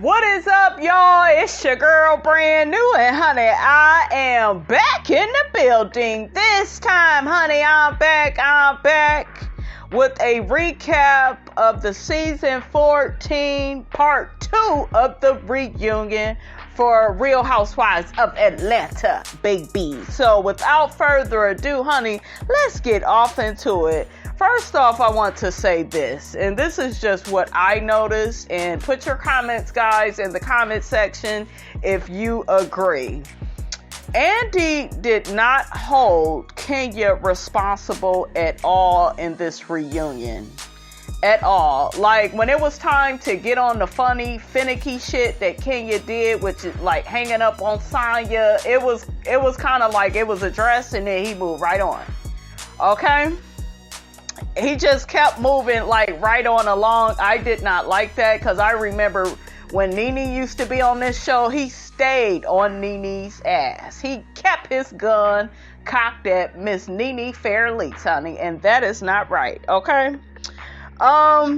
What is up, y'all? It's your girl, brand new, and honey, I am back in the building. This time, honey, I'm back with a recap of the season 14, part 2 of the reunion for Real Housewives of Atlanta, baby. So without further ado, honey, let's get off into it. First off, I want to say this, and this is just what I noticed, and put your comments, guys, in the comment section if you agree. Andy did not hold Kenya responsible at all in this reunion. At all. Like, when it was time to get on the funny, finicky shit that Kenya did, which is like hanging up on Sanya, it was kind of like it was addressed and then he moved right on. Okay? He just kept moving like right on along. I did not like that because I remember when Nene used to be on this show, he stayed on Nene's ass. He kept his gun cocked at Miss Nene Fairleigh, honey, and that is not right, okay? I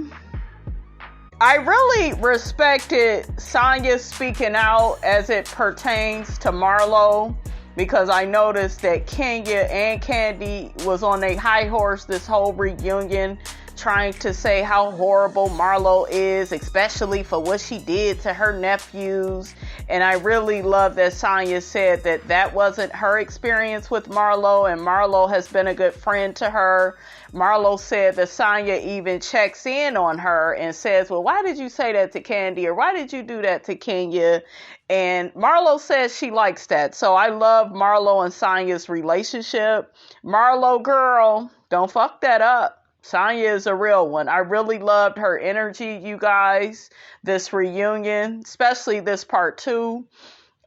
really respected Sanya speaking out as it pertains to Marlo, because I noticed that Kenya and Candy was on a high horse this whole reunion, trying to say how horrible Marlo is, especially for what she did to her nephews. And I really love that Sanya said that that wasn't her experience with Marlo, and Marlo has been a good friend to her. Marlo said that Sanya even checks in on her and says, well, why did you say that to Candy? Or why did you do that to Kenya? And Marlo says she likes that. So I love Marlo and Sanya's relationship. Marlo, girl, don't fuck that up. Sanya is a real one. I really loved her energy, you guys, this reunion, especially this part 2.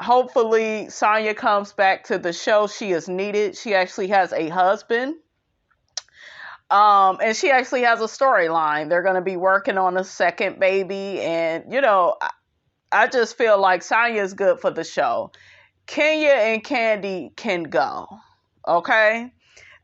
Hopefully Sanya comes back to the show. She is needed. She actually has a husband. And she actually has a storyline. They're going to be working on a second baby. And, you know, I just feel like Sanya is good for the show. Kenya and Candy can go. Okay?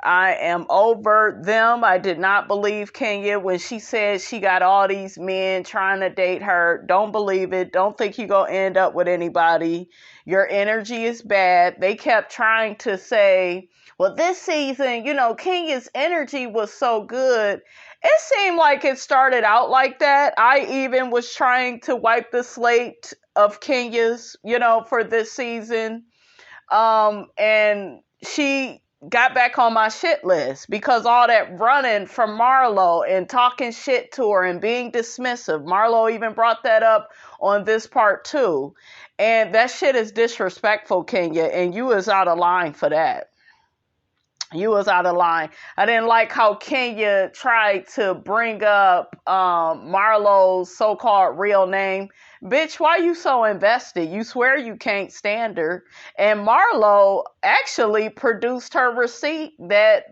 I am over them. I did not believe Kenya when she said she got all these men trying to date her. Don't believe it. Don't think you're going to end up with anybody. Your energy is bad. They kept trying to say, well, this season, you know, Kenya's energy was so good. It seemed like it started out like that. I even was trying to wipe the slate of Kenya's, you know, for this season. And she got back on my shit list because all that running from Marlo and talking shit to her and being dismissive. Marlo even brought that up on this part 2. And that shit is disrespectful, Kenya, and you was out of line for that. You was out of line. I didn't like how Kenya tried to bring up Marlo's so-called real name. Bitch, why you so invested? You swear you can't stand her. And Marlo actually produced her receipt that,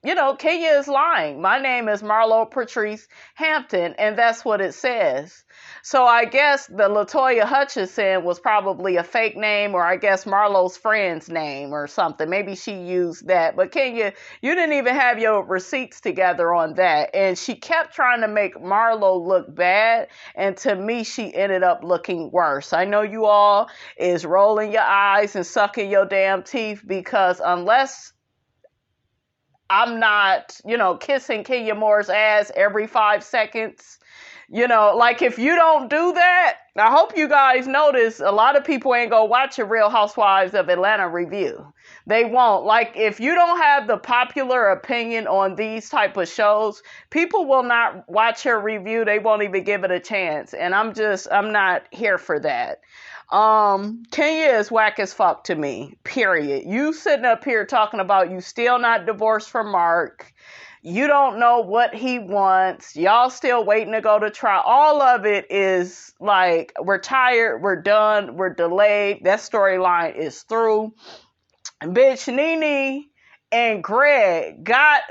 you know, Kenya is lying. My name is Marlo Patrice Hampton, and that's what it says. So I guess the LaToya Hutchinson was probably a fake name, or I guess Marlo's friend's name or something. Maybe she used that. But Kenya, you didn't even have your receipts together on that. And she kept trying to make Marlo look bad. And to me, she ended up looking worse. I know you all is rolling your eyes and sucking your damn teeth, because unless I'm not, you know, kissing Kenya Moore's ass every 5 seconds, you know, like if you don't do that, I hope you guys notice a lot of people ain't gonna watch a Real Housewives of Atlanta review. They won't. Like, if you don't have the popular opinion on these type of shows, people will not watch your review. They won't even give it a chance. And I'm not here for that. Kenya is whack as fuck to me, period. You sitting up here talking about you still not divorced from Mark. You don't know what he wants. Y'all still waiting to go to trial. All of it is like, we're tired, we're done, we're delayed. That storyline is through. Bitch, Nene and Greg got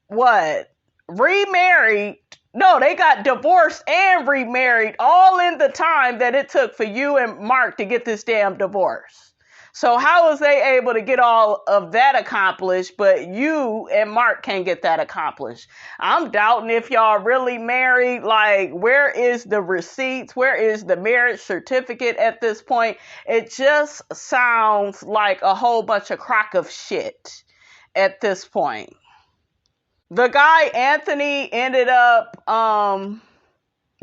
what? Remarried. No, they got divorced and remarried all in the time that it took for you and Mark to get this damn divorce. So how is they able to get all of that accomplished, but you and Mark can't get that accomplished? I'm doubting if y'all really married. Like, where is the receipts? Where is the marriage certificate at this point? It just sounds like a whole bunch of crock of shit at this point. The guy, Anthony, ended up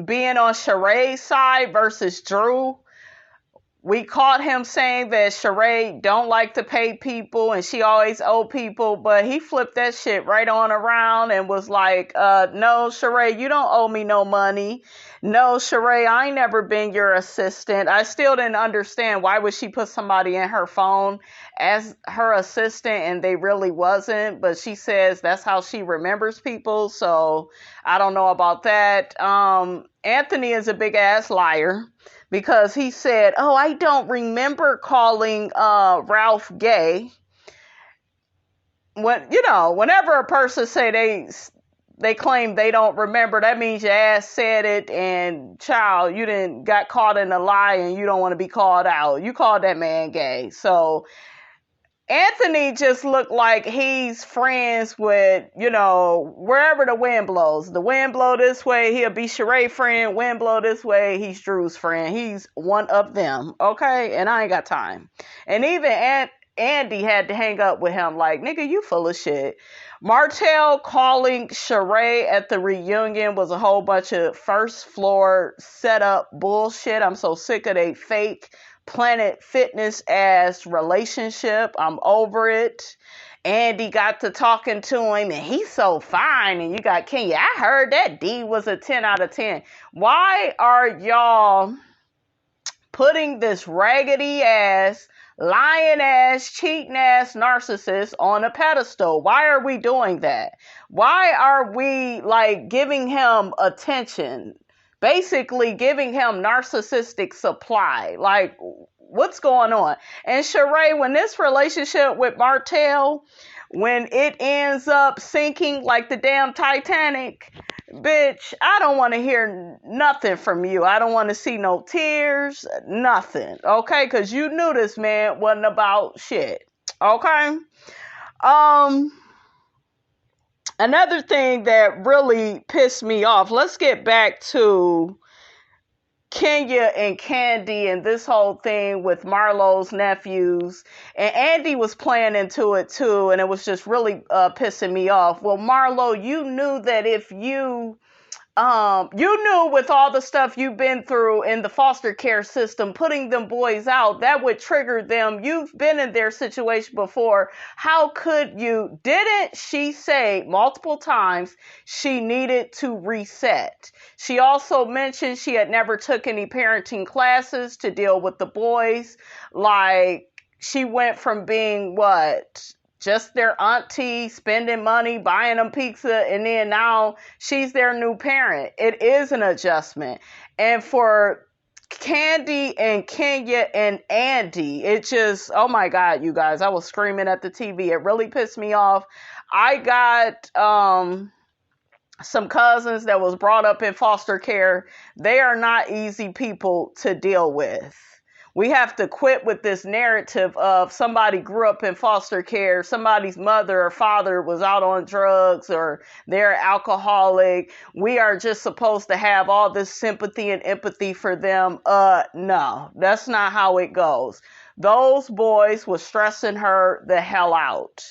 being on Sheree's side versus Drew. We caught him saying that Sheree don't like to pay people and she always owe people, but he flipped that shit right on around and was like, no, Sheree, you don't owe me no money. No, Sheree, I ain't never been your assistant. I still didn't understand why would she put somebody in her phone as her assistant and they really wasn't, but she says that's how she remembers people, so I don't know about that. Anthony is a big ass liar, because he said, oh, I don't remember calling Ralph gay. Whenever a person say they claim they don't remember, that means your ass said it, and child, you didn't got caught in a lie and you don't want to be called out. You called that man gay. So Anthony just looked like he's friends with, wherever the wind blows. The wind blow this way, he'll be Sheree's friend. Wind blow this way, he's Drew's friend. He's one of them, okay? And I ain't got time. And even Andy had to hang up with him like, nigga, you full of shit. Martell calling Sheree at the reunion was a whole bunch of first floor setup bullshit. I'm so sick of they fake Planet Fitness ass relationship. I'm over it. Andy got to talking to him and he's so fine, and you got Kenya. I heard that D was a 10 out of 10. Why are y'all putting this raggedy ass, lying ass, cheating ass narcissist on a pedestal? Why are we doing that? Why are we giving him attention? Basically giving him narcissistic supply. Like, what's going on? And Sheree, when this relationship with Martell, when it ends up sinking like the damn Titanic, bitch, I don't want to hear nothing from you. I don't want to see no tears, nothing. Okay? Because you knew this man wasn't about shit. Okay? Another thing that really pissed me off, let's get back to Kenya and Candy and this whole thing with Marlo's nephews. And Andy was playing into it too, and it was just really pissing me off. Well, Marlo, you knew that if you knew with all the stuff you've been through in the foster care system, putting them boys out, that would trigger them. You've been in their situation before. How could you? Didn't she say multiple times she needed to reset? She also mentioned she had never took any parenting classes to deal with the boys. Like, she went from being just their auntie, spending money, buying them pizza, and then now she's their new parent. It is an adjustment. And for Candy and Kenya and Andy, it just, oh my God, you guys, I was screaming at the TV. It really pissed me off. I got some cousins that was brought up in foster care. They are not easy people to deal with. We have to quit with this narrative of somebody grew up in foster care, somebody's mother or father was out on drugs, or they're alcoholic. We are just supposed to have all this sympathy and empathy for them. No, that's not how it goes. Those boys were stressing her the hell out.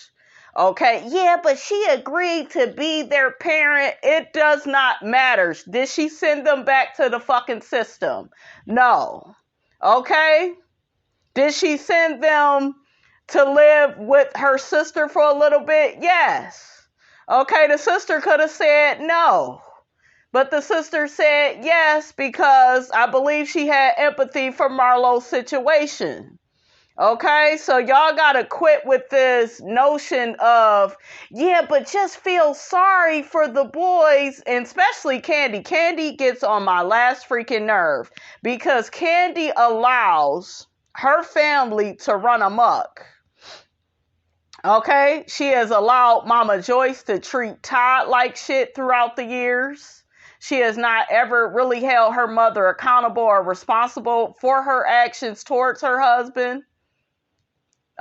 Okay, yeah, but she agreed to be their parent. It does not matter. Did she send them back to the fucking system? No. Okay? Did she send them to live with her sister for a little bit? Yes. Okay, the sister could have said no. But the sister said yes because I believe she had empathy for Marlo's situation. Okay, so y'all gotta quit with this notion of, yeah, but just feel sorry for the boys, and especially Candy. Candy gets on my last freaking nerve because Candy allows her family to run amok. Okay, she has allowed Mama Joyce to treat Todd like shit throughout the years. She has not ever really held her mother accountable or responsible for her actions towards her husband.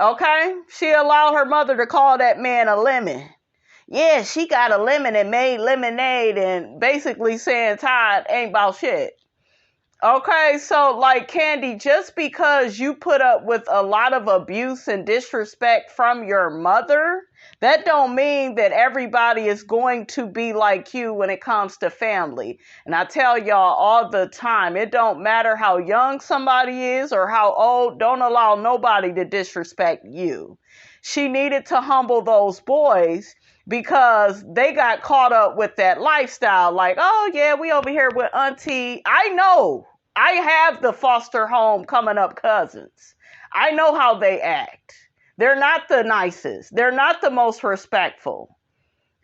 Okay? She allowed her mother to call that man a lemon. Yeah, she got a lemon and made lemonade and basically saying Todd ain't about shit. Okay, so like Candy, just because you put up with a lot of abuse and disrespect from your mother, that don't mean that everybody is going to be like you when it comes to family. And I tell y'all all the time, it don't matter how young somebody is or how old, don't allow nobody to disrespect you. She needed to humble those boys because they got caught up with that lifestyle. Like, oh yeah, we over here with auntie. I know. I have the foster home coming up cousins. I know how they act. They're not the nicest. They're not the most respectful.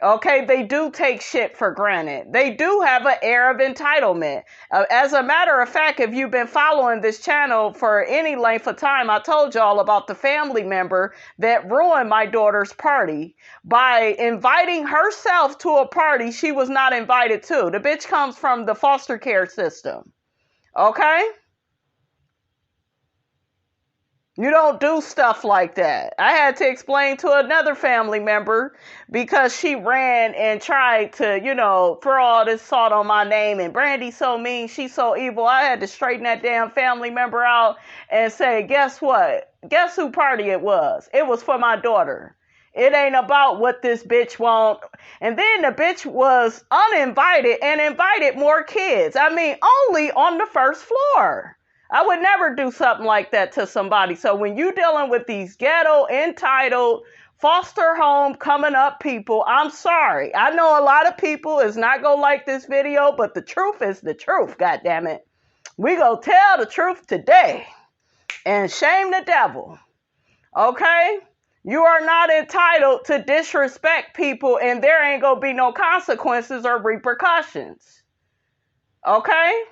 Okay, they do take shit for granted. They do have an air of entitlement. As a matter of fact, if you've been following this channel for any length of time, I told y'all about the family member that ruined my daughter's party by inviting herself to a party she was not invited to. The bitch comes from the foster care system. Okay? You don't do stuff like that. I had to explain to another family member because she ran and tried to, throw all this salt on my name and Brandy's so mean, she's so evil. I had to straighten that damn family member out and say, guess what? Guess who party it was? It was for my daughter. It ain't about what this bitch want. And then the bitch was uninvited and invited more kids. I mean, only on the first floor. I would never do something like that to somebody. So when you dealing with these ghetto, entitled, foster home coming up people, I'm sorry. I know a lot of people is not going to like this video, but the truth is the truth, goddammit. We go tell the truth today and shame the devil. Okay? You are not entitled to disrespect people and there ain't going to be no consequences or repercussions. Okay?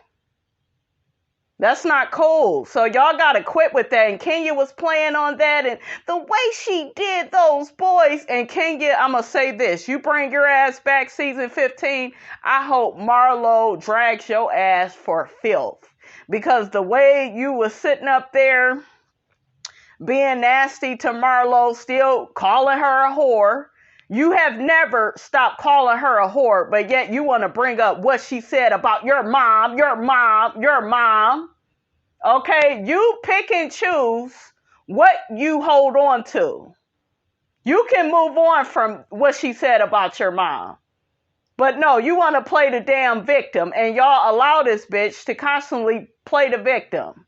That's not cool. So y'all got to quit with that. And Kenya was playing on that. And the way she did those boys. And Kenya, I'm going to say this. You bring your ass back season 15. I hope Marlo drags your ass for filth. Because the way you was sitting up there being nasty to Marlo, still calling her a whore. You have never stopped calling her a whore, but yet you want to bring up what she said about your mom. Okay, you pick and choose what you hold on to. You can move on from what she said about your mom. But no, you want to play the damn victim, and y'all allow this bitch to constantly play the victim.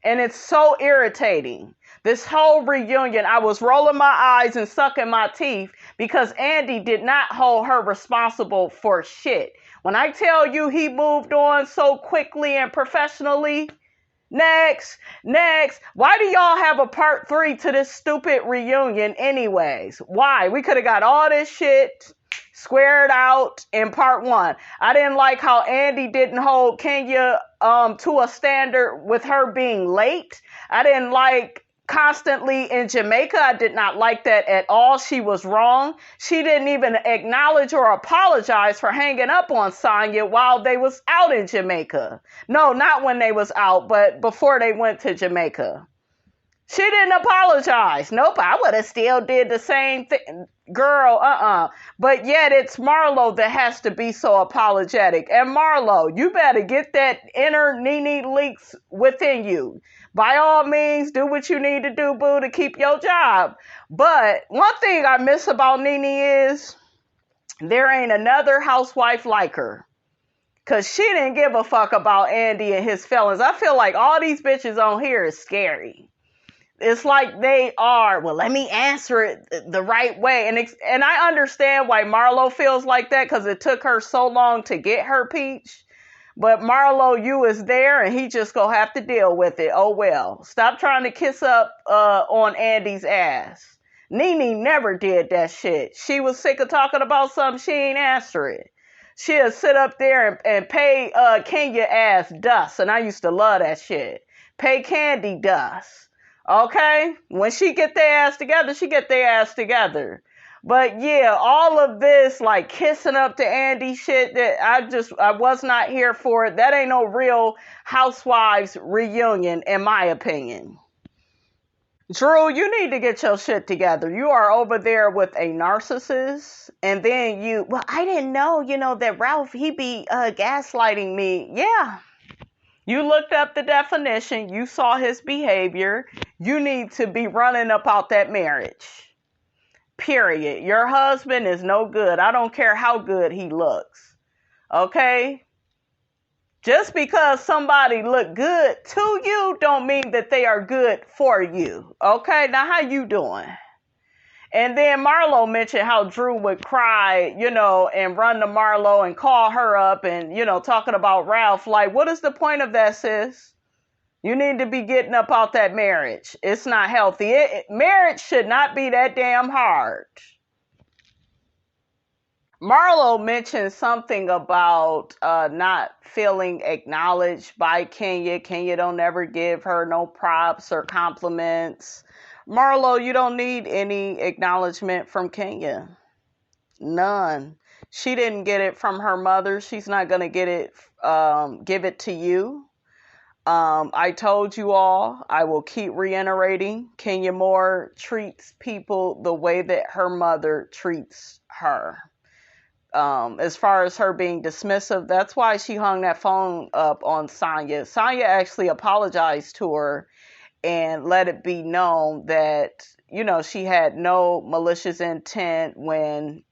And it's so irritating. This whole reunion, I was rolling my eyes and sucking my teeth because Andy did not hold her responsible for shit. When I tell you he moved on so quickly and professionally, next. Why do y'all have a part 3 to this stupid reunion anyways? Why? We could have got all this shit squared out in part 1. I didn't like how Andy didn't hold Kenya to a standard with her being late. I didn't like constantly in Jamaica. I did not like that at all. She was wrong. She didn't even acknowledge or apologize for hanging up on Sanya while they was out in Jamaica. No, not when they was out, but before they went to Jamaica. She didn't apologize. Nope, I would have still did the same thing. Girl, But yet it's Marlo that has to be so apologetic. And Marlo, you better get that inner Nene Leakes within you. By all means, do what you need to do, boo, to keep your job. But one thing I miss about Nene is there ain't another housewife like her. Because she didn't give a fuck about Andy and his feelings. I feel like all these bitches on here is scary. It's like they are, well, let me answer it the right way. And I understand why Marlo feels like that because it took her so long to get her peach. But Marlo, you is there and he just gonna have to deal with it. Oh, well. Stop trying to kiss up on Andy's ass. Nene never did that shit. She was sick of talking about something, she ain't answer it. She'll sit up there and pay Kenya ass dust. And I used to love that shit. Pay Candy dust. Okay? When she get their ass together, she get their ass together. But yeah, all of this like kissing up to Andy shit that I was not here for it. That ain't no real housewives reunion in my opinion. Drew, you need to get your shit together. You are over there with a narcissist, and then well, I didn't know, that Ralph, he be gaslighting me. Yeah. You looked up the definition. You saw his behavior. You need to be running up out that marriage. Period. Your husband is no good. I don't care how good he looks. Okay? Just because somebody look good to you don't mean that they are good for you. Okay? Now, how you doing? And then Marlo mentioned how Drew would cry, and run to Marlo and call her up and, talking about Ralph. Like, what is the point of that, sis? You need to be getting up out that marriage. It's not healthy. Marriage should not be that damn hard. Marlo mentioned something about not feeling acknowledged by Kenya. Kenya don't ever give her no props or compliments. Marlo, you don't need any acknowledgement from Kenya. None. She didn't get it from her mother. She's not going to give it to you. I told you all, I will keep reiterating, Kenya Moore treats people the way that her mother treats her. As far as her being dismissive, that's why she hung that phone up on Sanya. Sanya actually apologized to her and let it be known that, she had no malicious intent when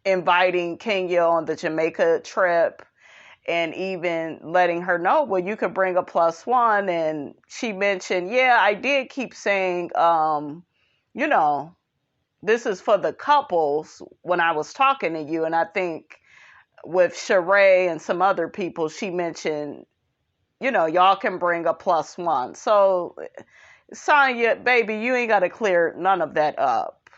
inviting Kenya on the Jamaica trip, and even letting her know, well, you could bring a +1. And she mentioned, yeah, I did keep saying, this is for the couples when I was talking to you. And I think with Sheree and some other people, she mentioned, y'all can bring a +1. So, Sonya, baby, you ain't got to clear none of that up.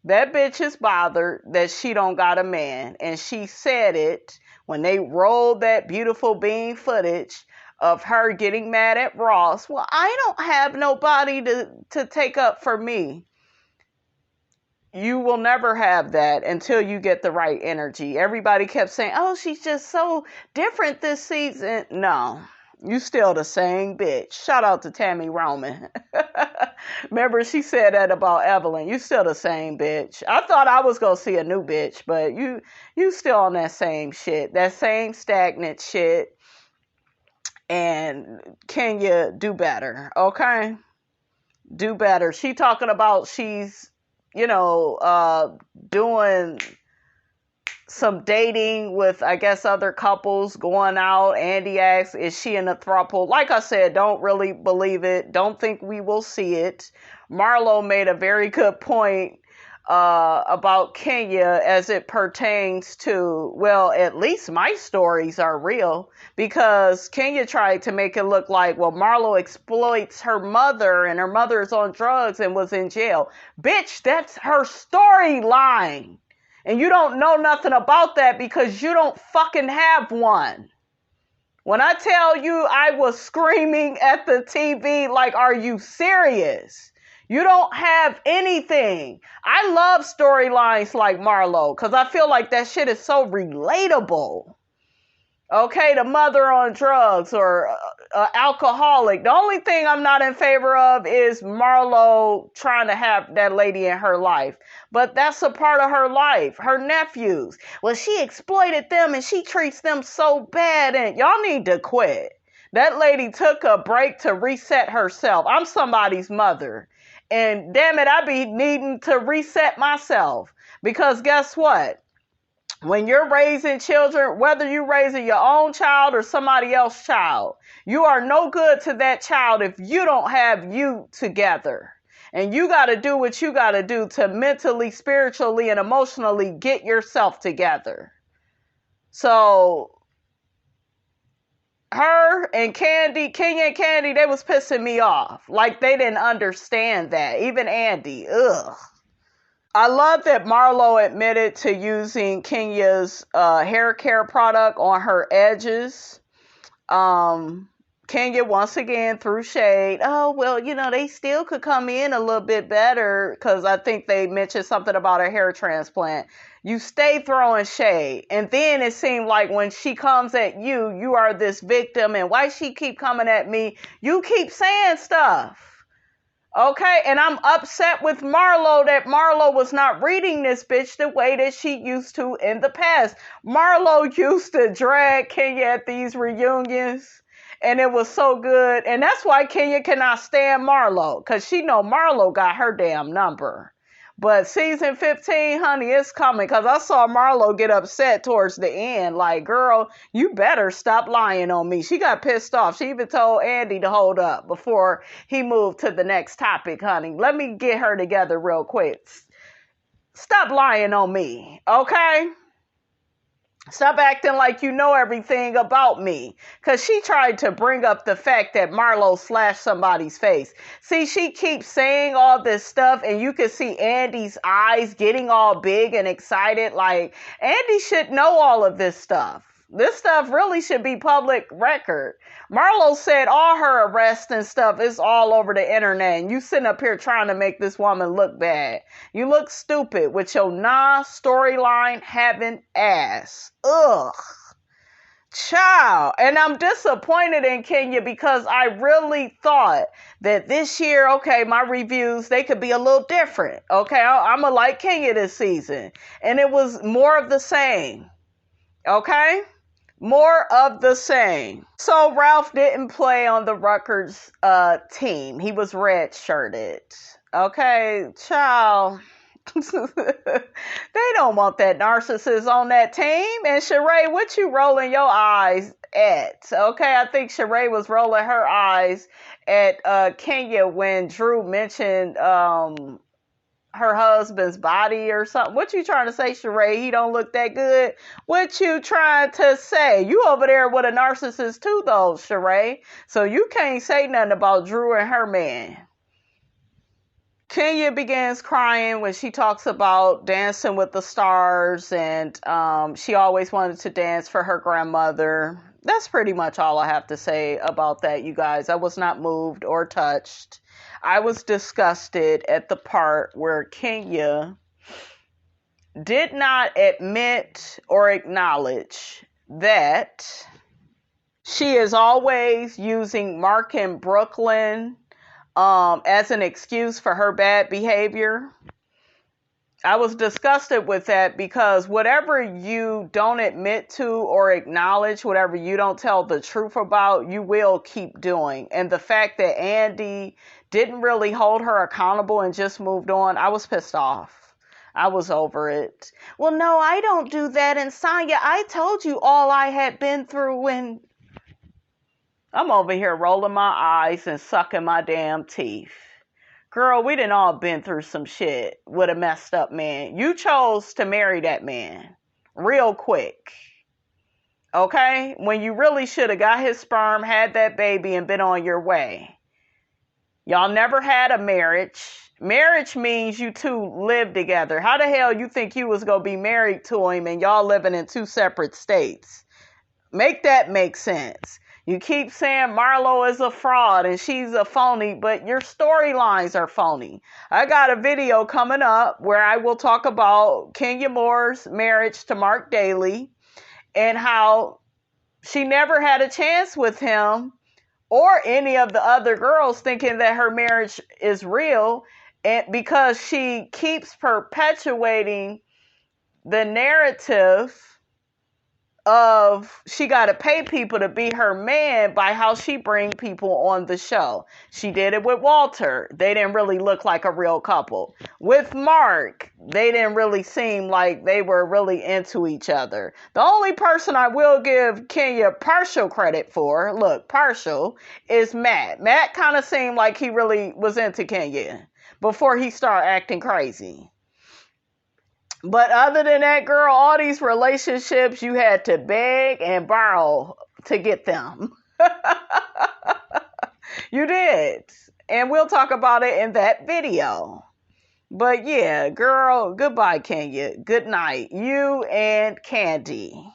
That bitch is bothered that she don't got a man. And she said it when they rolled that beautiful bean footage of her getting mad at Ross. Well, I don't have nobody to take up for me. You will never have that until you get the right energy. Everybody kept saying, oh, she's just so different this season. No, you still the same bitch. Shout out to Tammy Roman. Remember, she said that about Evelyn. You still the same bitch. I thought I was going to see a new bitch, but you still on that same shit. That same stagnant shit. And can you do better? Okay? Do better. She talking about she's, doing some dating with, I guess, other couples, going out. Andy asks, is she in a throuple? Like I said, don't really believe it. Don't think we will see it. Marlo made a very good point about Kenya as it pertains to, well, at least my stories are real, because Kenya tried to make it look like, well, Marlo exploits her mother and her mother is on drugs and was in jail. Bitch, that's her storyline. And you don't know nothing about that because you don't fucking have one. When I tell you I was screaming at the TV like, are you serious? You don't have anything. I love storylines like Marlo because I feel like that shit is so relatable. Okay, the mother on drugs or alcoholic. The only thing I'm not in favor of is Marlo trying to have that lady in her life. But that's a part of her life. Her nephews. Well, she exploited them and she treats them so bad. And y'all need to quit. That lady took a break to reset herself. I'm somebody's mother. And damn it, I be needing to reset myself. Because guess what? When you're raising children, whether you're raising your own child or somebody else's child, you are no good to that child if you don't have you together. And you got to do what you got to do to mentally, spiritually, and emotionally get yourself together. So her and Kenya and Candy, they was pissing me off. Like they didn't understand that. Even Andy, ugh. I love that Marlo admitted to using Kenya's hair care product on her edges. Kenya once again threw shade. Oh, well, they still could come in a little bit better because I think they mentioned something about a hair transplant. You stay throwing shade. And then it seemed like when she comes at you, you are this victim. And why she keep coming at me? You keep saying stuff. Okay, and I'm upset with Marlo that Marlo was not reading this bitch the way that she used to in the past. Marlo used to drag Kenya at these reunions, and it was so good. And that's why Kenya cannot stand Marlo, because she know Marlo got her damn number. But season 15, honey, it's coming, because I saw Marlo get upset towards the end. Like, girl, you better stop lying on me. She got pissed off. She even told Andy to hold up before he moved to the next topic, honey. Let me get her together real quick. Stop lying on me, okay? Stop acting like you know everything about me. Because she tried to bring up the fact that Marlo slashed somebody's face. See, she keeps saying all this stuff, and you can see Andy's eyes getting all big and excited. Like, Andy should know all of this stuff. This stuff really should be public record. Marlo said all her arrests and stuff is all over the internet, and you sitting up here trying to make this woman look bad. You look stupid with your storyline having ass. Ugh. Child. And I'm disappointed in Kenya because I really thought that this year, okay, my reviews, they could be a little different. Okay, I'm going to like Kenya this season. And it was more of the same. Okay? More of the same. So Ralph didn't play on the Rutgers team. He was red-shirted. Okay, child. They don't want that narcissist on that team. And Sheree, what you rolling your eyes at? Okay, I think Sheree was rolling her eyes at Kenya when Drew mentioned her husband's body or something. What you trying to say, Sheree? He don't look that good? What you trying to say? You over there with a narcissist too, though, Sheree. So you can't say nothing about Drew and her man. Kenya begins crying when she talks about Dancing with the Stars, and she always wanted to dance for her grandmother. That's pretty much all I have to say about that, you guys. I was not moved or touched. I was disgusted at the part where Kenya did not admit or acknowledge that she is always using Mark and Brooklyn as an excuse for her bad behavior. I was disgusted with that because whatever you don't admit to or acknowledge, whatever you don't tell the truth about, you will keep doing. And the fact that Andy didn't really hold her accountable and just moved on, I was pissed off. I was over it. Well, no, I don't do that. And Sonya, I told you all I had been through when I'm over here rolling my eyes and sucking my damn teeth. Girl, we done all been through some shit with a messed up man. You chose to marry that man real quick. Okay? When you really should have got his sperm, had that baby, and been on your way. Y'all never had a marriage. Marriage means you two live together. How the hell you think you was going to be married to him and y'all living in two separate states? Make that make sense. You keep saying Marlo is a fraud and she's a phony, but your storylines are phony. I got a video coming up where I will talk about Kenya Moore's marriage to Mark Daly and how she never had a chance with him or any of the other girls thinking that her marriage is real, and because she keeps perpetuating the narrative of she got to pay people to be her man by how she bring people on the show. She did it with Walter. They didn't really look like a real couple. With Mark, they didn't really seem like they were really into each other. The only person I will give Kenya partial credit for, look, partial, is Matt. Matt kind of seemed like he really was into Kenya before he started acting crazy. But other than that, girl, all these relationships, you had to beg and borrow to get them. You did. And we'll talk about it in that video. But yeah, girl, goodbye, Kenya. Good night. You and Candy.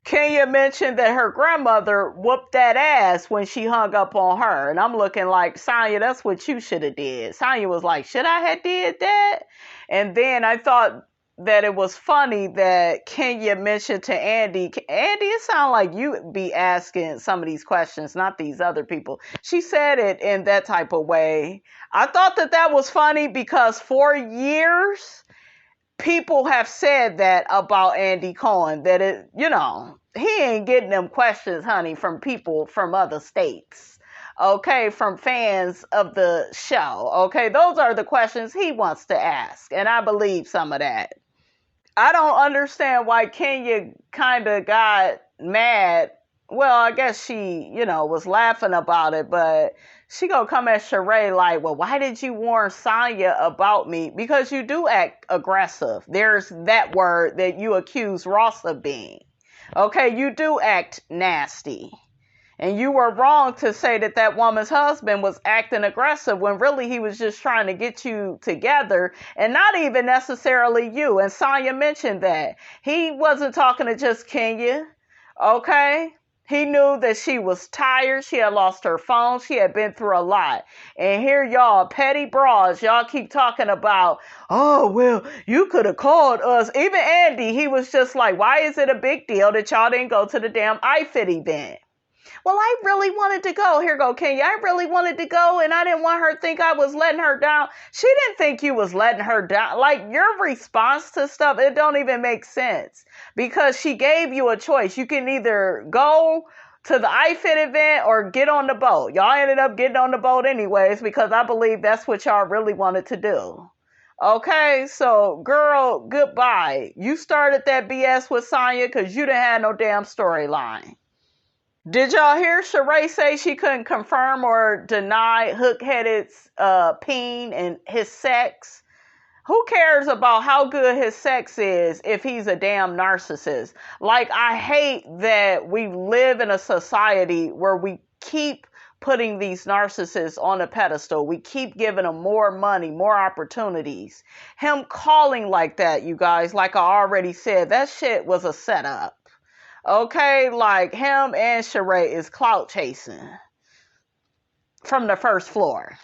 Kenya mentioned that her grandmother whooped that ass when she hung up on her. And I'm looking like, Sonya, that's what you should have did. Sonya was like, should I have did that? And then I thought that it was funny that Kenya mentioned to Andy, it sounds like you be asking some of these questions, not these other people. She said it in that type of way. I thought that was funny because for years, people have said that about Andy Cohen, that he ain't getting them questions, honey, from people from other states. Okay, from fans of the show. Okay, those are the questions he wants to ask. And I believe some of that. I don't understand why Kenya kind of got mad. Well, I guess she, was laughing about it, but she gonna come at Sheree like, well, why did you warn Sanya about me? Because you do act aggressive. There's that word that you accuse Ross of being. Okay, you do act nasty. And you were wrong to say that woman's husband was acting aggressive when really he was just trying to get you together and not even necessarily you. And Sanya mentioned that. He wasn't talking to just Kenya, okay? He knew that she was tired. She had lost her phone. She had been through a lot. And here y'all, petty bras, y'all keep talking about, oh, well, you could have called us. Even Andy, he was just like, why is it a big deal that y'all didn't go to the damn iFit event? Well, I really wanted to go. Here go, Kenya. I really wanted to go, and I didn't want her to think I was letting her down. She didn't think you was letting her down. Like, your response to stuff, it don't even make sense. Because she gave you a choice. You can either go to the iFit event or get on the boat. Y'all ended up getting on the boat anyways, because I believe that's what y'all really wanted to do. Okay, so, girl, goodbye. You started that BS with Sanya because you didn't have no damn storyline. Did y'all hear Sheree say she couldn't confirm or deny Hook-Headed's peen and his sex? Who cares about how good his sex is if he's a damn narcissist? Like, I hate that we live in a society where we keep putting these narcissists on a pedestal. We keep giving them more money, more opportunities. Him calling like that, you guys, like I already said, that shit was a setup. Okay, like him and Sheree is clout chasing from the first floor.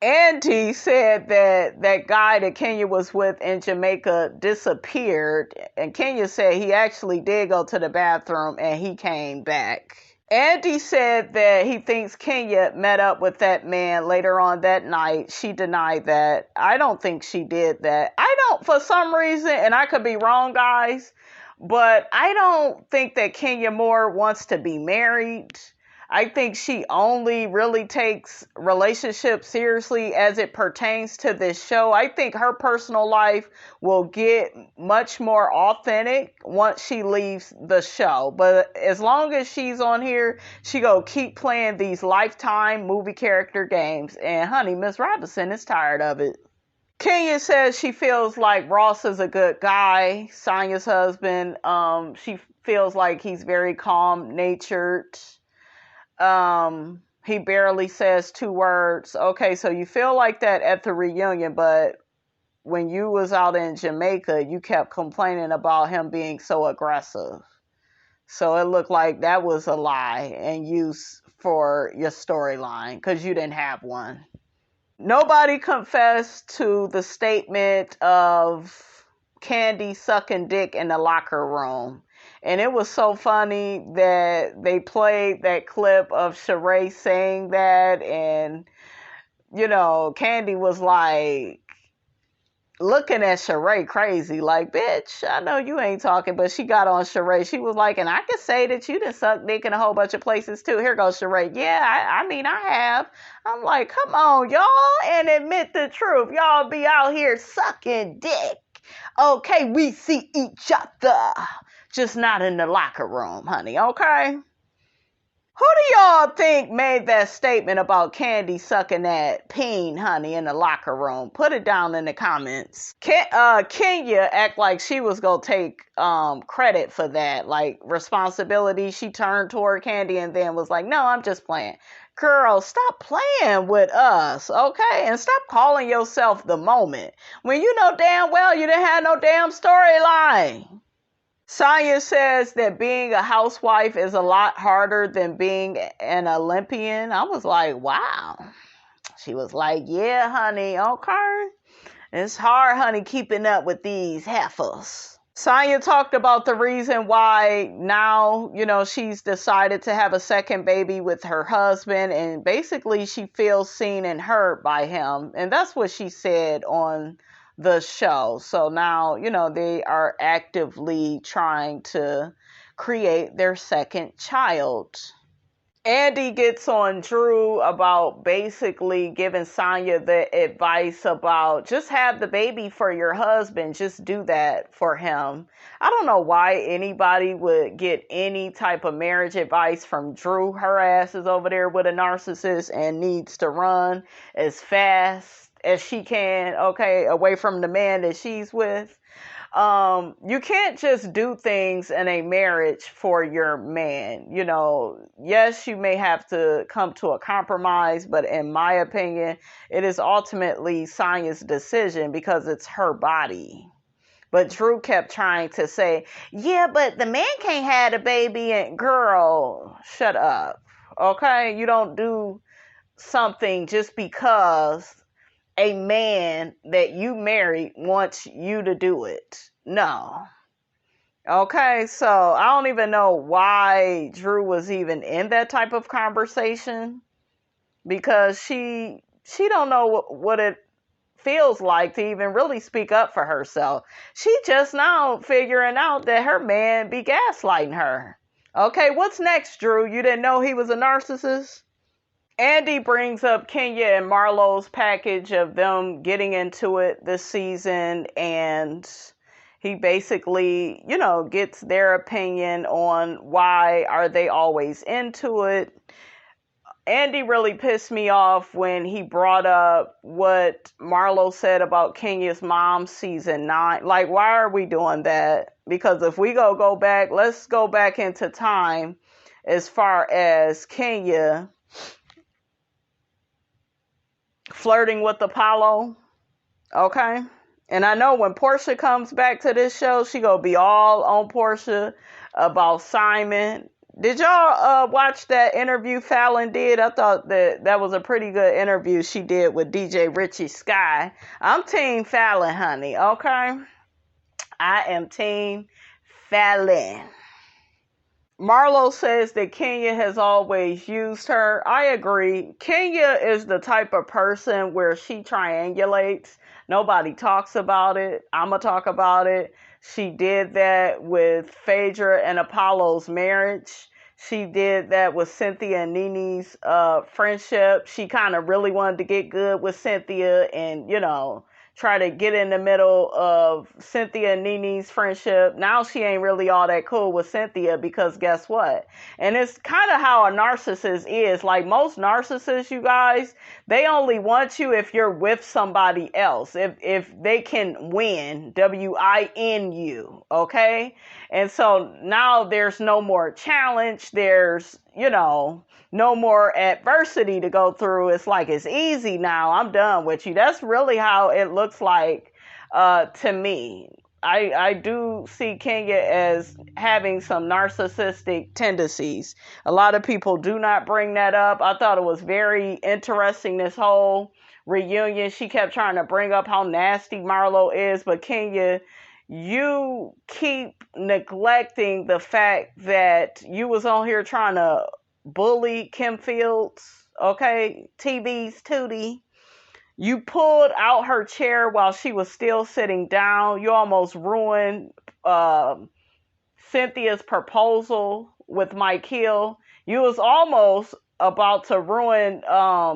Andy said that guy that Kenya was with in Jamaica disappeared, and Kenya said he actually did go to the bathroom and he came back. Andy said that he thinks Kenya met up with that man later on that night. She denied that. I don't think she did that. I don't, for some reason, and I could be wrong, guys, but I don't think that Kenya Moore wants to be married. I think she only really takes relationships seriously as it pertains to this show. I think her personal life will get much more authentic once she leaves the show. But as long as she's on here, she gonna keep playing these Lifetime movie character games. And honey, Miss Robinson is tired of it. Kenya says she feels like Ross is a good guy, Sanya's husband. She feels like he's very calm-natured. He barely says 2 words. Okay, so you feel like that at the reunion, but when you was out in Jamaica, you kept complaining about him being so aggressive. So it looked like that was a lie and used for your storyline because you didn't have one. Nobody confessed to the statement of Candy sucking dick in the locker room. And it was so funny that they played that clip of Sheree saying that. And, Candy was like looking at Sheree crazy. Like, bitch, I know you ain't talking. But she got on Sheree. She was like, and I can say that you done sucked dick in a whole bunch of places too. Here goes Sheree. Yeah, I mean, I have. I'm like, come on, y'all. And admit the truth. Y'all be out here sucking dick. Okay, we see each other. Just not in the locker room, honey, okay? Who do y'all think made that statement about Candy sucking that peen, honey, in the locker room? Put it down in the comments. Kenya act like she was going to take credit for that, like responsibility. She turned toward Candy and then was like, no, I'm just playing. Girl, stop playing with us, okay? And stop calling yourself the moment when you know damn well you didn't have no damn storyline. Sanya says that being a housewife is a lot harder than being an Olympian. I was like, wow. She was like, yeah, honey, okay. It's hard, honey, keeping up with these heifers. Sanya talked about the reason why now, she's decided to have a second baby with her husband, and basically she feels seen and heard by him. And that's what she said on the show. So now, they are actively trying to create their second child. Andy gets on Drew about basically giving Sanya the advice about just have the baby for your husband. Just do that for him. I don't know why anybody would get any type of marriage advice from Drew. Her ass is over there with a narcissist and needs to run as fast as she can, okay, away from the man that she's with. You can't just do things in a marriage for your man. Yes, you may have to come to a compromise, but in my opinion, it is ultimately Sanya's decision because it's her body. But Drew kept trying to say, yeah, but the man can't have the baby. And girl, shut up. Okay? You don't do something just because a man that you married wants you to do it. No. Okay, so I don't even know why Drew was even in that type of conversation, because she don't know what it feels like to even really speak up for herself. She just now figuring out that her man be gaslighting her. Okay, what's next, Drew? You didn't know he was a narcissist? Andy brings up Kenya and Marlo's package of them getting into it this season, and he basically, gets their opinion on why are they always into it. Andy really pissed me off when he brought up what Marlo said about Kenya's mom season 9. Like, why are we doing that? Because if we go back, let's go back into time as far as Kenya flirting with Apollo, okay? And I know when Portia comes back to this show, she gonna be all on Portia about Simon. Did y'all watch that interview Fallon did? I thought that was a pretty good interview she did with DJ Richie Sky. I'm Team Fallon, honey, okay? I am Team Fallon. Marlo says that Kenya has always used her. I agree. Kenya is the type of person where she triangulates. Nobody talks about it. I'm going to talk about it. She did that with Phaedra and Apollo's marriage. She did that with Cynthia and Nene's friendship. She kind of really wanted to get good with Cynthia and, try to get in the middle of Cynthia and Nene's friendship. Now she ain't really all that cool with Cynthia because guess what? And it's kind of how a narcissist is. Like most narcissists, you guys, they only want you if you're with somebody else. If they can win, W-I-N-U, okay? And so now there's no more challenge. There's, no more adversity to go through. It's like, it's easy now. I'm done with you. That's really how it looks like to me. I do see Kenya as having some narcissistic tendencies. A lot of people do not bring that up. I thought it was very interesting, this whole reunion. She kept trying to bring up how nasty Marlo is, but Kenya, you keep neglecting the fact that you was on here trying to bully Kim Fields, okay? TV's Tootie. You pulled out her chair while she was still sitting down. You almost ruined Cynthia's proposal with Mike Hill. You was almost about to ruin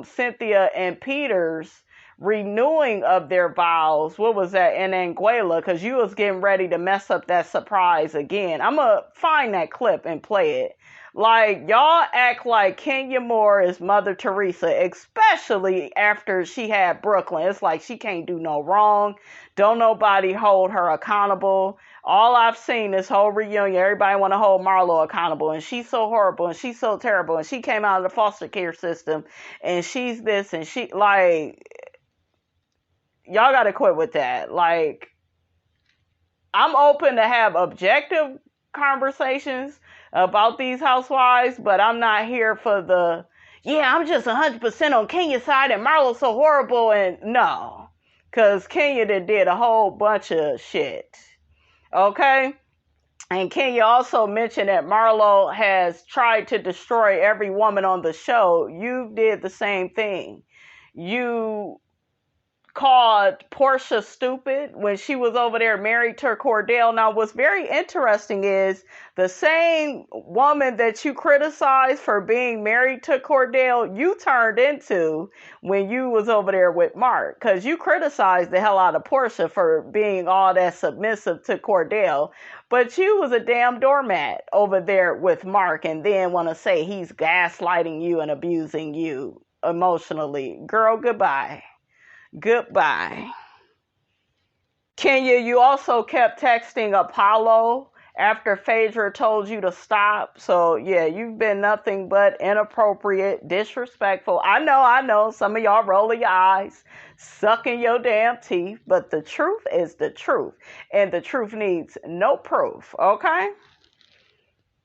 Cynthia and Peter's renewing of their vows. What was that? In Anguilla, because you was getting ready to mess up that surprise again. I'm going to find that clip and play it. Like, y'all act like Kenya Moore is Mother Teresa, especially after she had Brooklyn. It's like she can't do no wrong. Don't nobody hold her accountable. All I've seen this whole reunion, everybody want to hold Marlo accountable. And she's so horrible and she's so terrible. And she came out of the foster care system. And she's this and she, like, y'all got to quit with that. Like, I'm open to have objective conversations about these housewives, but I'm not here for the, I'm just 100% on Kenya's side and Marlo's so horrible. And no, Because Kenya did a whole bunch of shit. Okay? And Kenya also mentioned that Marlo has tried to destroy every woman on the show. You did the same thing. You called Portia stupid when she was over there married to Cordell. Now, what's very interesting is the same woman that you criticized for being married to Cordell, you turned into when you was over there with Mark, because you criticized the hell out of Portia for being all that submissive to Cordell, but you was a damn doormat over there with Mark, and then want to say he's gaslighting you and abusing you emotionally. Girl, goodbye. Goodbye. Kenya, you also kept texting Apollo after Phaedra told you to stop. So, yeah, you've been nothing but inappropriate, disrespectful. I know. Some of y'all rolling your eyes, sucking your damn teeth. But the truth is the truth. And the truth needs no proof, okay?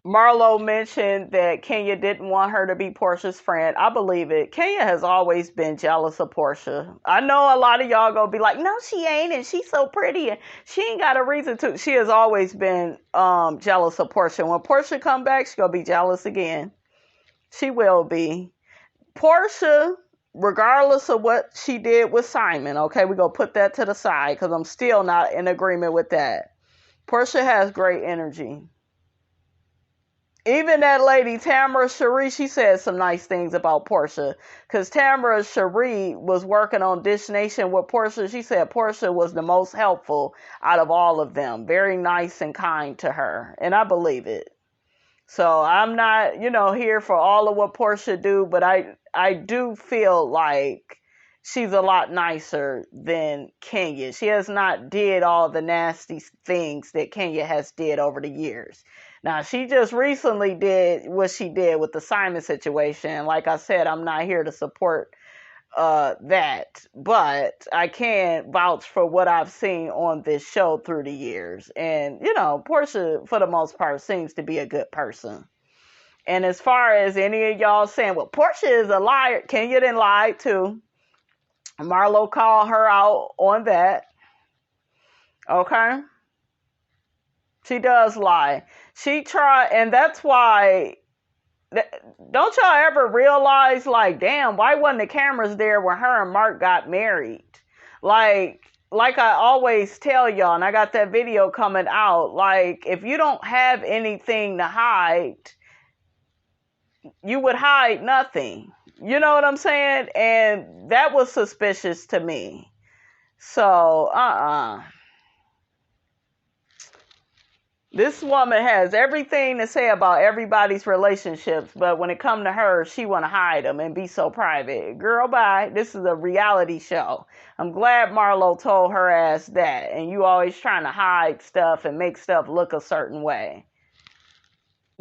Marlo mentioned that Kenya didn't want her to be Portia's friend. I believe it. Kenya has always been jealous of Portia. I know a lot of y'all gonna be like, no, she ain't, and she's so pretty, and she ain't got a reason to. She has always been jealous of Portia. When Portia come back, she's gonna be jealous again. She will be. Portia, regardless of what she did with Simon, okay, we're gonna put that to the side because I'm still not in agreement with that. Portia has great energy. Even that lady, Tamara Cherie, she said some nice things about Portia. Because Tamara Cherie was working on Dish Nation with Portia. She said Portia was the most helpful out of all of them. Very nice and kind to her. And I believe it. So I'm not, here for all of what Portia do. But I do feel like she's a lot nicer than Kenya. She has not did all the nasty things that Kenya has did over the years. Now, she just recently did what she did with the Simon situation. Like I said, I'm not here to support that. But I can vouch for what I've seen on this show through the years. And, Portia, for the most part, seems to be a good person. And as far as any of y'all saying, well, Portia is a liar, Kenya didn't lie too. Marlo called her out on that. Okay? She does lie. She tried, and that's why, don't y'all ever realize, like, damn, why wasn't the cameras there when her and Mark got married? Like I always tell y'all, and I got that video coming out, like, if you don't have anything to hide, you would hide nothing. You know what I'm saying? And that was suspicious to me. So, This woman has everything to say about everybody's relationships, but when it comes to her, she want to hide them and be so private. Girl, bye. This is a reality show. I'm glad Marlo told her ass that, and you always trying to hide stuff and make stuff look a certain way.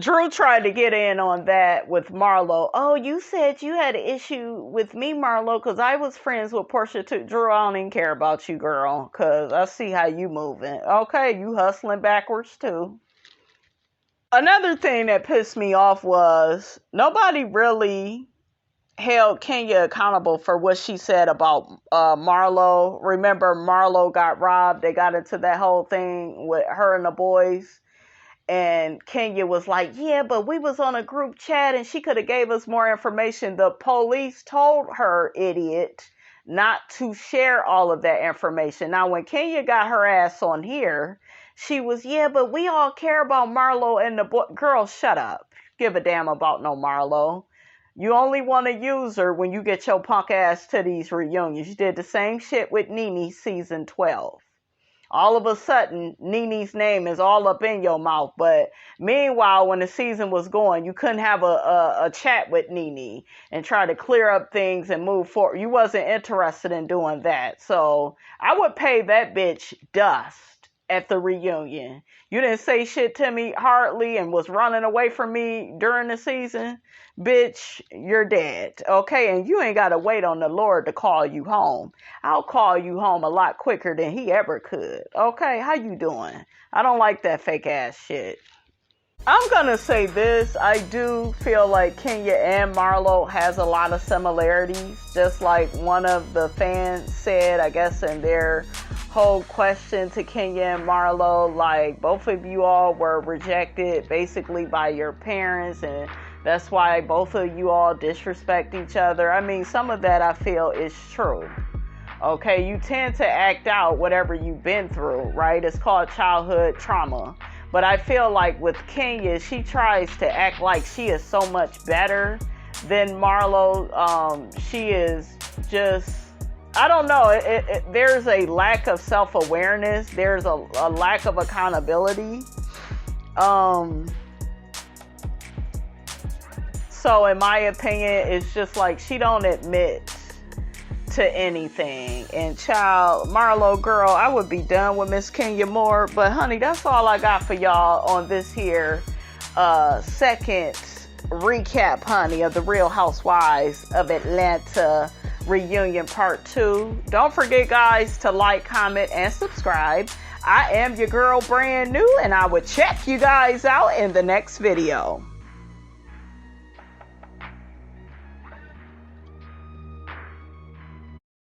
Drew tried to get in on that with Marlo. Oh, you said you had an issue with me, Marlo, because I was friends with Portia too. Drew, I don't even care about you, girl, because I see how you moving. Okay, you hustling backwards too. Another thing that pissed me off was nobody really held Kenya accountable for what she said about Marlo. Remember, Marlo got robbed. They got into that whole thing with her and the boys. And Kenya was like, yeah, but we was on a group chat and she could have gave us more information. The police told her, idiot, not to share all of that information. Now, when Kenya got her ass on here, she was, yeah, but we all care about Marlo and the boy. Girl, shut up. Give a damn about no Marlo. You only want to use her when you get your punk ass to these reunions. You did the same shit with Nene season 12. All of a sudden, Nene's name is all up in your mouth. But meanwhile, when the season was going, you couldn't have a chat with Nene and try to clear up things and move forward. You wasn't interested in doing that. So I would pay that bitch dust at the reunion. You didn't say shit to me hardly and was running away from me during the season. Bitch, you're dead. Okay, and you ain't got to wait on the Lord to call you home. I'll call you home a lot quicker than he ever could. Okay, how you doing? I don't like that fake ass shit. I'm gonna say this. I do feel like Kenya and Marlo has a lot of similarities. Just like one of the fans said, I guess in their whole question to Kenya and Marlo, like both of you all were rejected basically by your parents, and that's why both of you all disrespect each other. I mean, some of that I feel is true. Okay, you tend to act out whatever you've been through, right? It's called childhood trauma. But I feel like with Kenya, she tries to act like she is so much better than Marlo. She is just, I don't know, there's a lack of self-awareness. There's a lack of accountability. So in my opinion, it's just like she don't admit to anything. And child, Marlo, girl, I would be done with Miss Kenya Moore. But honey, that's all I got for y'all on this here second recap, honey, of the Real Housewives of Atlanta reunion part 2. Don't forget, guys, to like, comment, and subscribe. I am your girl, brand new, and I will check you guys out in the next video.